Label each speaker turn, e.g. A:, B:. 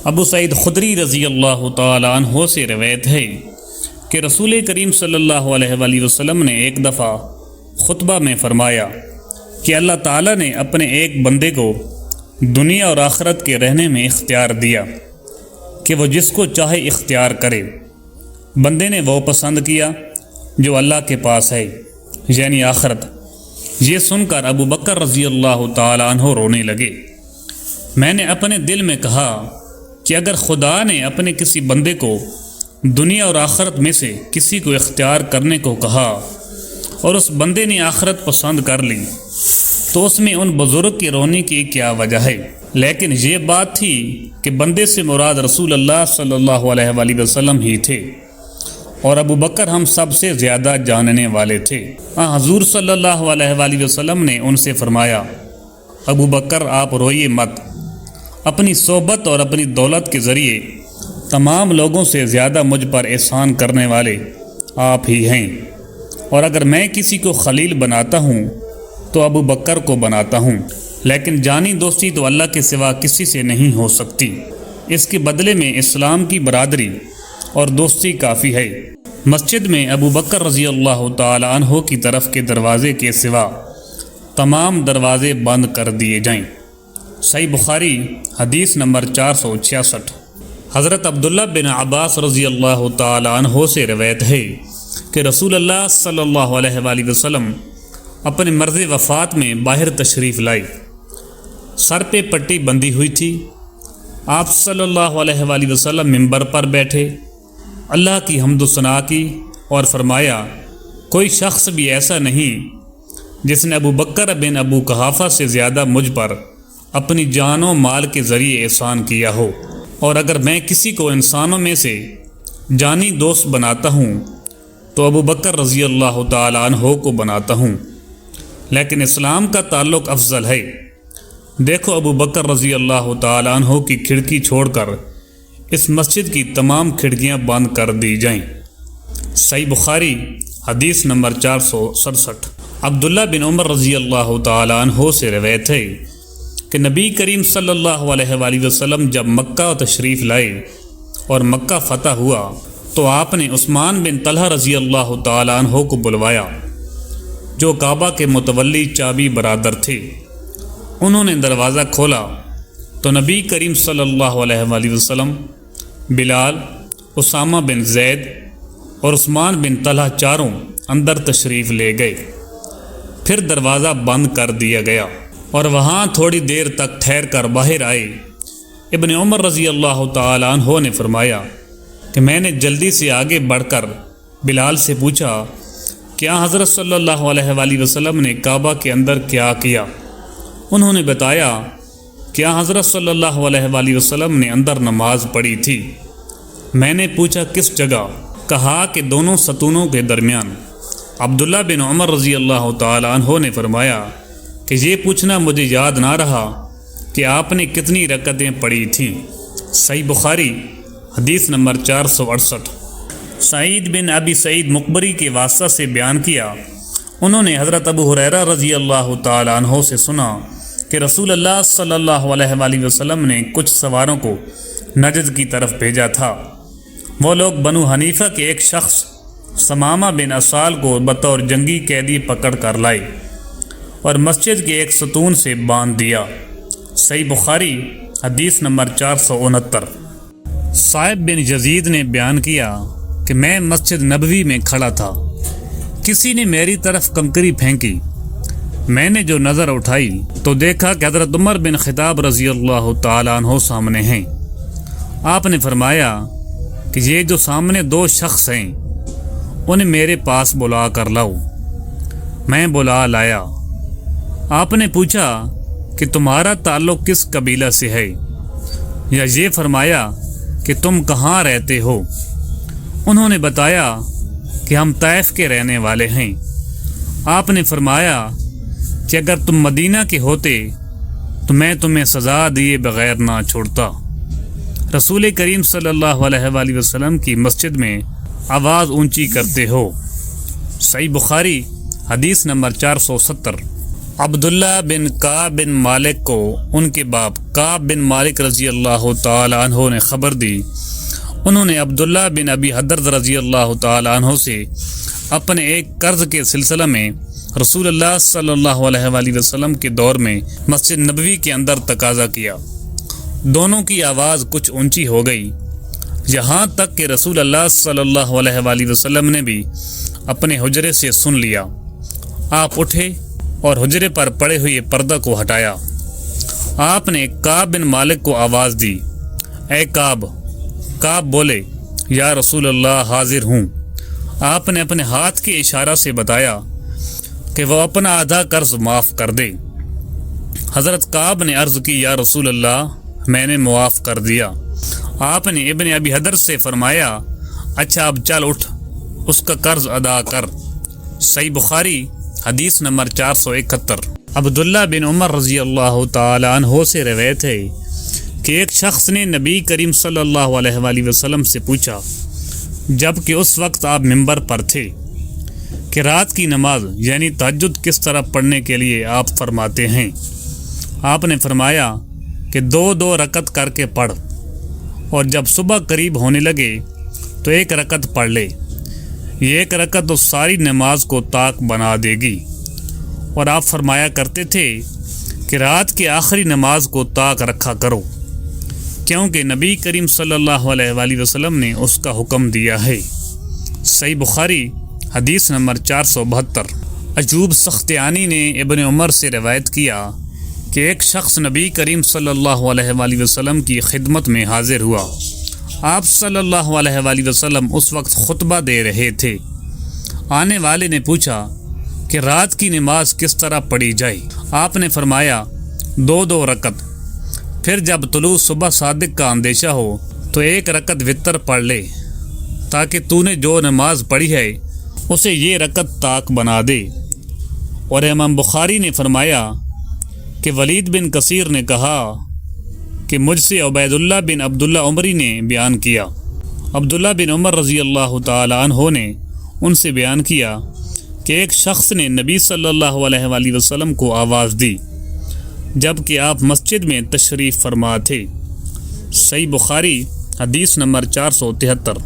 A: ابو سعید خدری رضی اللہ تعالی عنہ سے روایت ہے کہ رسول کریم صلی اللہ علیہ وآلہ وسلم نے ایک دفعہ خطبہ میں فرمایا کہ اللہ تعالیٰ نے اپنے ایک بندے کو دنیا اور آخرت کے رہنے میں اختیار دیا کہ وہ جس کو چاہے اختیار کرے۔ بندے نے وہ پسند کیا جو اللہ کے پاس ہے، یعنی آخرت۔ یہ سن کر ابو بکر رضی اللہ تعالی عنہ رونے لگے۔ میں نے اپنے دل میں کہا کہ اگر خدا نے اپنے کسی بندے کو دنیا اور آخرت میں سے کسی کو اختیار کرنے کو کہا اور اس بندے نے آخرت پسند کر لی تو اس میں ان بزرگ کے رونے کی کیا وجہ ہے؟ لیکن یہ بات تھی کہ بندے سے مراد رسول اللہ صلی اللہ علیہ وآلہ وسلم ہی تھے، اور ابو بکر ہم سب سے زیادہ جاننے والے تھے۔ حضور صلی اللہ علیہ وآلہ وسلم نے ان سے فرمایا، ابو بکر آپ روئیے مت، اپنی صحبت اور اپنی دولت کے ذریعے تمام لوگوں سے زیادہ مجھ پر احسان کرنے والے آپ ہی ہیں، اور اگر میں کسی کو خلیل بناتا ہوں تو ابو بکر کو بناتا ہوں، لیکن جانی دوستی تو اللہ کے سوا کسی سے نہیں ہو سکتی۔ اس کے بدلے میں اسلام کی برادری اور دوستی کافی ہے۔ مسجد میں ابو بکر رضی اللہ تعالی عنہ کی طرف کے دروازے کے سوا تمام دروازے بند کر دیے جائیں۔ صحیح بخاری حدیث نمبر 466۔ حضرت عبداللہ بن عباس رضی اللہ تعالی عنہ سے روایت ہے کہ رسول اللہ صلی اللہ علیہ وآلہ وسلم اپنے مرض وفات میں باہر تشریف لائے۔ سر پہ پٹی بندھی ہوئی تھی۔ آپ صلی اللہ علیہ وآلہ وسلم منبر پر بیٹھے، اللہ کی حمد و ثنا کی اور فرمایا، کوئی شخص بھی ایسا نہیں جس نے ابو بکر بن ابو قحافہ سے زیادہ مجھ پر اپنی جان و مال کے ذریعے احسان کیا ہو، اور اگر میں کسی کو انسانوں میں سے جانی دوست بناتا ہوں تو ابو بکر رضی اللہ تعالی عنہ کو بناتا ہوں۔ لیکن اسلام کا تعلق افضل ہے۔ دیکھو ابو بکر رضی اللہ تعالی عنہ کی کھڑکی چھوڑ کر اس مسجد کی تمام کھڑکیاں بند کر دی جائیں۔ صحیح بخاری حدیث نمبر 467۔ عبداللہ بن عمر رضی اللہ تعالی عنہ سے روایت ہے کہ نبی کریم صلی اللہ علیہ وآلہ وسلم جب مکہ تشریف لائے اور مکہ فتح ہوا تو آپ نے عثمان بن طلحہ رضی اللہ تعالی عنہ کو بلوایا، جو کعبہ کے متولی چابی برادر تھے۔ انہوں نے دروازہ کھولا تو نبی کریم صلی اللہ علیہ وآلہ وسلم، بلال، اسامہ بن زید اور عثمان بن طلحہ چاروں اندر تشریف لے گئے۔ پھر دروازہ بند کر دیا گیا اور وہاں تھوڑی دیر تک ٹھہر کر باہر آئے۔ ابن عمر رضی اللہ تعالی عنہ نے فرمایا کہ میں نے جلدی سے آگے بڑھ کر بلال سے پوچھا کہ حضرت صلی اللہ علیہ وآلہ وسلم نے کعبہ کے اندر کیا کیا؟ انہوں نے بتایا کہ حضرت صلی اللہ علیہ وآلہ وسلم نے اندر نماز پڑھی تھی۔ میں نے پوچھا کس جگہ؟ کہا کہ دونوں ستونوں کے درمیان۔ عبداللہ بن عمر رضی اللہ تعالی عنہ نے فرمایا کہ یہ پوچھنا مجھے یاد نہ رہا کہ آپ نے کتنی رکعتیں پڑھی تھیں۔ صحیح بخاری حدیث نمبر 468۔ سعید بن ابی سعید مقبری کے واسطہ سے بیان کیا، انہوں نے حضرت ابو ہریرہ رضی اللہ تعالی عنہ سے سنا کہ رسول اللہ صلی اللہ علیہ وآلہ وسلم نے کچھ سواروں کو نجد کی طرف بھیجا تھا۔ وہ لوگ بنو حنیفہ کے ایک شخص ثمامہ بن اسال کو بطور جنگی قیدی پکڑ کر لائے اور مسجد کے ایک ستون سے باندھ دیا۔ صحیح بخاری حدیث نمبر 469۔ صاحب بن یزید نے بیان کیا کہ میں مسجد نبوی میں کھڑا تھا، کسی نے میری طرف کنکری پھینکی، میں نے جو نظر اٹھائی تو دیکھا کہ حضرت عمر بن خطاب رضی اللہ تعالی عنہ سامنے ہیں۔ آپ نے فرمایا کہ یہ جو سامنے دو شخص ہیں انہیں میرے پاس بلا کر لاؤ۔ میں بلا لایا۔ آپ نے پوچھا کہ تمہارا تعلق کس قبیلہ سے ہے، یا یہ فرمایا کہ تم کہاں رہتے ہو؟ انہوں نے بتایا کہ ہم طائف کے رہنے والے ہیں۔ آپ نے فرمایا کہ اگر تم مدینہ کے ہوتے تو میں تمہیں سزا دیے بغیر نہ چھوڑتا۔ رسول کریم صلی اللہ علیہ وآلہ وسلم کی مسجد میں آواز اونچی کرتے ہو۔ صحیح بخاری حدیث نمبر 470۔ عبداللہ بن کعب بن مالک کو ان کے باپ کعب بن مالک رضی اللہ تعالی عنہ نے خبر دی۔ انہوں نے عبداللہ بن ابی حدرد رضی اللہ تعالی عنہ سے اپنے ایک قرض کے سلسلہ میں رسول اللہ صلی اللہ علیہ وآلہ وسلم کے دور میں مسجد نبوی کے اندر تقاضا کیا۔ دونوں کی آواز کچھ اونچی ہو گئی، یہاں تک کہ رسول اللہ صلی اللہ علیہ وآلہ وسلم نے بھی اپنے حجرے سے سن لیا۔ آپ اٹھے اور حجرے پر پڑے ہوئے پردہ کو ہٹایا۔ آپ نے کعب بن مالک کو آواز دی، اے کعب۔ کعب بولے، یا رسول اللہ حاضر ہوں۔ آپ نے اپنے ہاتھ کے اشارہ سے بتایا کہ وہ اپنا آدھا قرض معاف کر دے۔ حضرت کعب نے عرض کی، یا رسول اللہ میں نے معاف کر دیا۔ آپ نے ابن ابی حدر سے فرمایا، اچھا اب چل اٹھ، اس کا قرض ادا کر۔ صحیح بخاری حدیث نمبر 471۔ عبداللہ بن عمر رضی اللہ تعالی عنہ سے روایت ہے کہ ایک شخص نے نبی کریم صلی اللہ علیہ وآلہ وسلم سے پوچھا، جب کہ اس وقت آپ ممبر پر تھے، کہ رات کی نماز یعنی تہجد کس طرح پڑھنے کے لیے آپ فرماتے ہیں؟ آپ نے فرمایا کہ 2 رکعت کر کے پڑھ، اور جب صبح قریب ہونے لگے تو 1 رکعت پڑھ لے۔ یہ 1 رکعت تو ساری نماز کو طاق بنا دے گی۔ اور آپ فرمایا کرتے تھے کہ رات کی آخری نماز کو طاق رکھا کرو، کیونکہ نبی کریم صلی اللہ علیہ وآلہ وسلم نے اس کا حکم دیا ہے۔ صحیح بخاری حدیث نمبر 472۔ ایوب سختیانی نے ابن عمر سے روایت کیا کہ ایک شخص نبی کریم صلی اللہ علیہ وآلہ وسلم کی خدمت میں حاضر ہوا۔ آپ صلی اللہ علیہ وآلہ وسلم اس وقت خطبہ دے رہے تھے۔ آنے والے نے پوچھا کہ رات کی نماز کس طرح پڑھی جائے؟ آپ نے فرمایا 2 رکعت، پھر جب طلوع صبح صادق کا اندیشہ ہو تو 1 رکعت وتر پڑھ لے، تاکہ تو نے جو نماز پڑھی ہے اسے یہ رکعت طاق بنا دے۔ اور امام بخاری نے فرمایا کہ ولید بن کثیر نے کہا کہ مجھ سے عبید اللہ بن عبداللہ عمری نے بیان کیا۔ عبداللہ بن عمر رضی اللہ تعالی عنہ نے ان سے بیان کیا کہ ایک شخص نے نبی صلی اللہ علیہ وآلہ وسلم کو آواز دی جب کہ آپ مسجد میں تشریف فرما تھے۔ صحیح بخاری حدیث نمبر 473۔